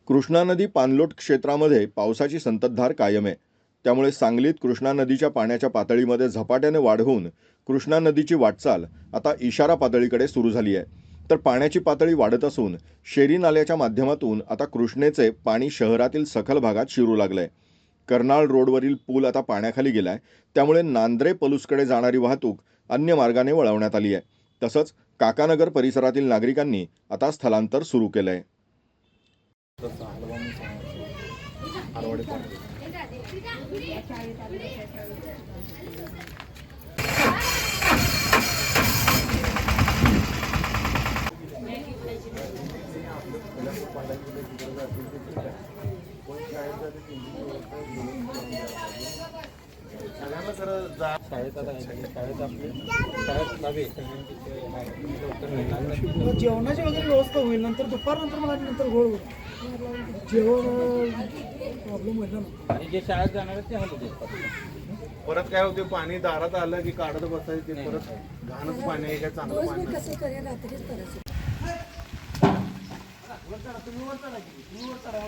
कृष्णा नदी पाणलोट क्षेत्रामध्ये पावसाची संततधार कायम आहे. त्यामुळे सांगलीत कृष्णा नदीच्या पाण्याच्या पातळीमध्ये झपाट्याने वाढ होऊन कृष्णा नदीची वाटचाल आता इशारा पातळीकडे सुरू झाली आहे. तर पाण्याची पातळी वाढत असून शेरी नाल्याच्या माध्यमातून आता कृष्णेचे पाणी शहरातील सखल भागात शिरू लागलंय. कर्नाळ रोडवरील पूल आता पाण्याखाली गेलाय. त्यामुळे नांद्रे पलूसकडे जाणारी वाहतूक अन्य मार्गाने वळवण्यात आली आहे. तसंच काकानगर परिसरातील नागरिकांनी आता स्थलांतर सुरू केलंय. जेवणाची वगैरे व्यवस्था होईल. नंतर दुपारनंतर मला नंतर गोळ होईल. जेवण प्रॉब्लेम होईल ना. आणि जे शाळेत जाणार ते हलू परत काय होते, पाणी दारात आलं की काढत बसायचं, ते परत घाणच पाणी आहे काय चांगलं पाणी नाही. कसं करूया रात्रीच करायचं. तुम्ही वर चढा की. तुम्ही वर चढा.